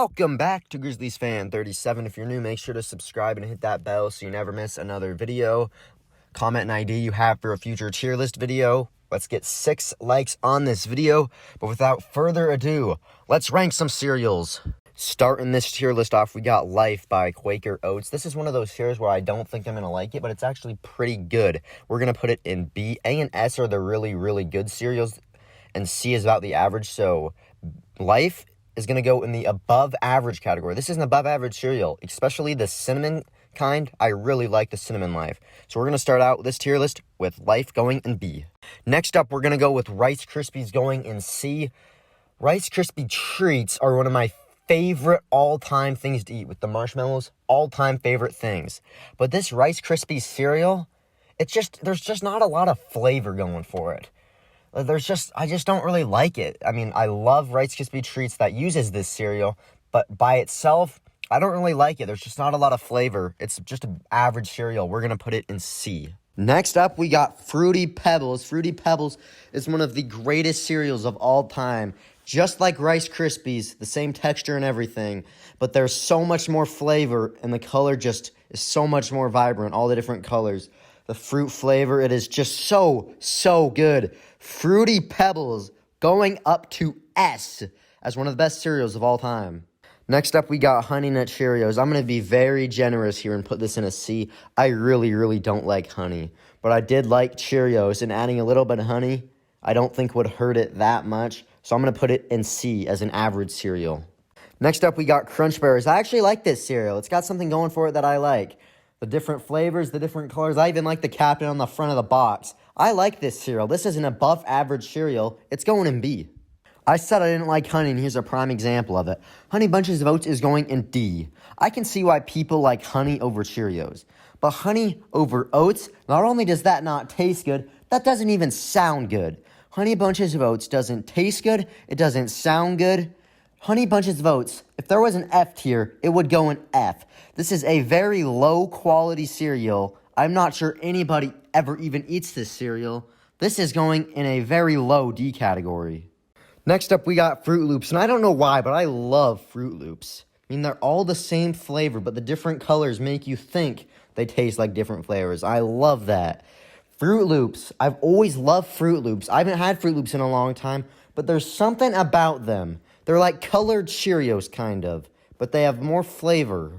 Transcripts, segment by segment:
Welcome back to Grizzlies Fan 37. If you're new, make sure to subscribe and hit that bell so you never miss another video. Comment an idea you have for a future tier list video. Let's get 6 likes on this video. But without further ado, let's rank some cereals. Starting this tier list off, we got Life by Quaker Oats. This is one of those cereals where I don't think I'm going to like it, but it's actually pretty good. We're going to put it in B. A and S are the really, really good cereals, and C is about the average. So Life is going to go in the above average category. This is an above average cereal, especially the cinnamon kind. I really like the cinnamon Life. So we're going to start out this tier list with Life going in B. Next up, we're going to go with Rice Krispies going in C. Rice Krispie treats are one of my favorite all-time things to eat with the marshmallows. All-time favorite things. But this Rice Krispies cereal, there's just not a lot of flavor going for it. I just don't really like it. I mean, I love Rice Krispie treats that uses this cereal, but by itself, I don't really like it. There's just not a lot of flavor. It's just an average cereal. We're going to put it in C. Next up, we got Fruity Pebbles. Fruity Pebbles is one of the greatest cereals of all time. Just like Rice Krispies, the same texture and everything, but there's so much more flavor, and the color just is so much more vibrant, all the different colors. The fruit flavor, it is just so good. Fruity Pebbles going up to S as one of the best cereals of all time. Next up, we got Honey Nut Cheerios. I'm going to be very generous here and put this in a C. I really don't like honey, but I did like Cheerios, and adding a little bit of honey, I don't think would hurt it that much. So I'm going to put it in C as an average cereal. Next up, we got Crunch Berries. I actually like this cereal. It's got something going for it that I like. The different flavors, the different colors. I even like the captain on the front of the box. I like this cereal. This is an above average cereal. It's going in B. I said I didn't like honey, and here's a prime example of it. Honey Bunches of Oats is going in D. I can see why people like honey over Cheerios. But honey over oats, not only does that not taste good, that doesn't even sound good. Honey Bunches of Oats doesn't taste good. It doesn't sound good. Honey Bunches of Oats, if there was an F tier, it would go in F. This is a very low quality cereal. I'm not sure anybody ever even eats this cereal. This is going in a very low D category. Next up, we got Froot Loops, and I don't know why, but I love Froot Loops. I mean, they're all the same flavor, but the different colors make you think they taste like different flavors. I love that. Froot Loops. I've always loved Froot Loops. I haven't had Froot Loops in a long time, but there's something about them. They're like colored Cheerios, kind of, but they have more flavor.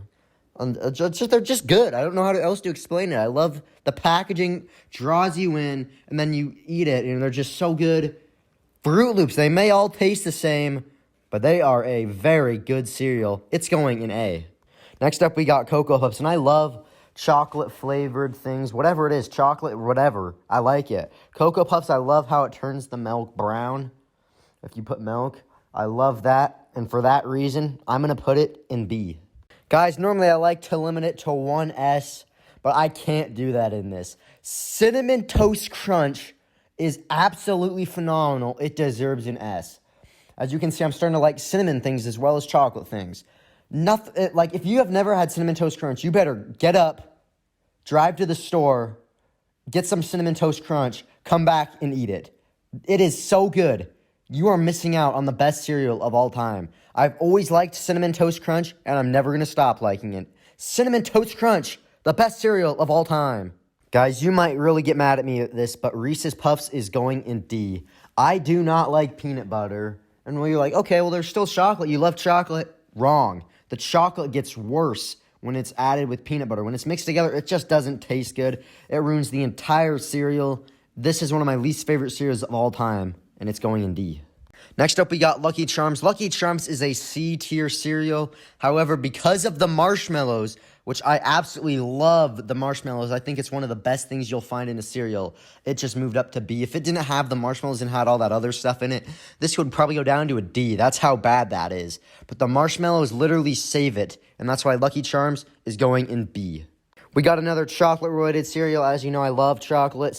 They're just good. I don't know how else to explain it. I love the packaging, draws you in, and then you eat it, and they're just so good. Froot Loops, they may all taste the same, but they are a very good cereal. It's going in A. Next up, we got Cocoa Puffs, and I love chocolate-flavored things. Whatever it is, chocolate, whatever, I like it. Cocoa Puffs, I love how it turns the milk brown if you put milk. I love that, and for that reason, I'm going to put it in B. Guys, normally I like to limit it to 1S, but I can't do that in this. Cinnamon Toast Crunch is absolutely phenomenal. It deserves an S. As you can see, I'm starting to like cinnamon things as well as chocolate things. Nothing like if you have never had Cinnamon Toast Crunch, you better get up, drive to the store, get some Cinnamon Toast Crunch, come back and eat it. It is so good. You are missing out on the best cereal of all time. I've always liked Cinnamon Toast Crunch, and I'm never going to stop liking it. Cinnamon Toast Crunch, the best cereal of all time. Guys, you might really get mad at me at this, but Reese's Puffs is going in D. I do not like peanut butter. And when you're like, okay, well, there's still chocolate. You love chocolate. Wrong. The chocolate gets worse when it's added with peanut butter. When it's mixed together, it just doesn't taste good. It ruins the entire cereal. This is one of my least favorite cereals of all time, and it's going in D. Next up, we got Lucky Charms. Lucky Charms is a C-tier cereal. However, because of the marshmallows, which I absolutely love the marshmallows, I think it's one of the best things you'll find in a cereal. It just moved up to B. If it didn't have the marshmallows and had all that other stuff in it, this would probably go down to a D. That's how bad that is. But the marshmallows literally save it, and that's why Lucky Charms is going in B. We got another chocolate-related cereal. As you know, I love chocolate.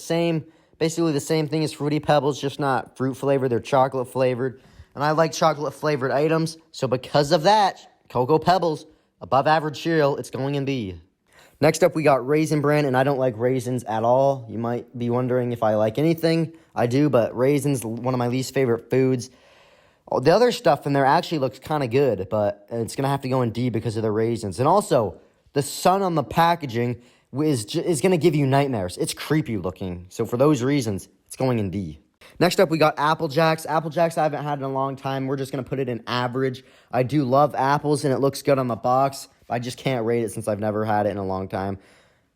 Basically the same thing as Fruity Pebbles, just not fruit flavored. They're chocolate flavored. And I like chocolate flavored items. So because of that, Cocoa Pebbles, above average cereal, it's going in B. Next up, we got Raisin Bran, and I don't like raisins at all. You might be wondering if I like anything. I do, but raisins, one of my least favorite foods. The other stuff in there actually looks kind of good, but it's going to have to go in D because of the raisins. And also, the sun on the packaging is going to give you nightmares. It's creepy looking. So for those reasons, it's going in D. Next up, we got Apple Jacks. Apple Jacks I haven't had in a long time. We're just going to put it in average. I do love apples, and it looks good on the box. I just can't rate it since I've never had it in a long time.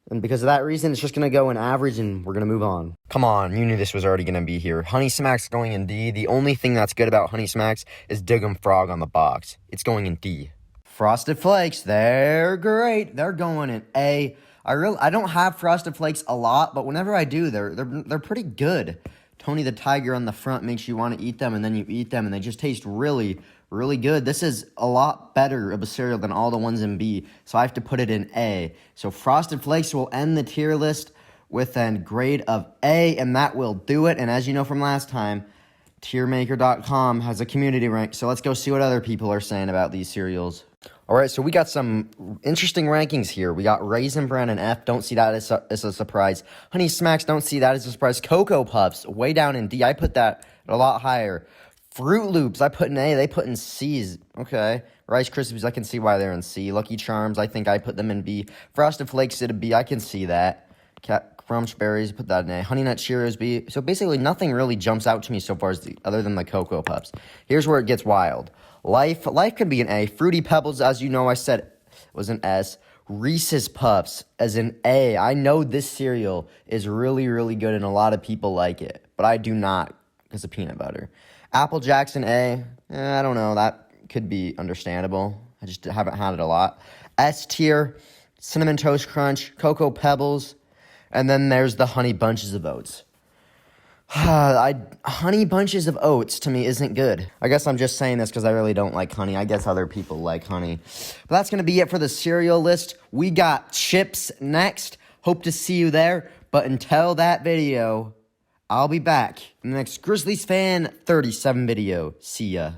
And because of that reason, it's just going to go in average, and we're going to move on. Come on, you knew this was already going to be here. Honey Smacks going in D. The only thing that's good about Honey Smacks is Dig 'em Frog on the box. It's going in D. Frosted Flakes, they're great. They're going in A. I don't have Frosted Flakes a lot, but whenever I do, they're pretty good. Tony the Tiger on the front makes you want to eat them, and then you eat them, and they just taste really, really good. This is a lot better of a cereal than all the ones in B, so I have to put it in A. So Frosted Flakes will end the tier list with a grade of A, and that will do it. And as you know from last time, tiermaker.com has a community rank, so let's go see what other people are saying about these cereals. All right, so we got some interesting rankings here. We got Raisin Bran and F. Don't see that as a surprise. Honey Smacks, don't see that as a surprise. Cocoa Puffs, way down in D. I put that a lot higher. Fruit Loops, I put in A. They put in C's. Okay. Rice Krispies, I can see why they're in C. Lucky Charms, I think I put them in B. Frosted Flakes at a B. I can see that. Crunch Berries, put that in A. Honey Nut Cheerios, B. So basically, nothing really jumps out to me so far other than the Cocoa Puffs. Here's where it gets wild. Life can be an A. Fruity Pebbles, as you know, I said was an S. Reese's Puffs as an A. I know this cereal is really, really good and a lot of people like it, but I do not because of peanut butter. Apple Jacks an A. I don't know. That could be understandable. I just haven't had it a lot. S tier, Cinnamon Toast Crunch, Cocoa Pebbles, and then there's the Honey Bunches of Oats. Honey Bunches of Oats to me isn't good. I guess I'm just saying this because I really don't like honey. I guess other people like honey. But that's going to be it for the cereal list. We got chips next. Hope to see you there. But until that video, I'll be back in the next Grizzlies Fan 37 video. See ya.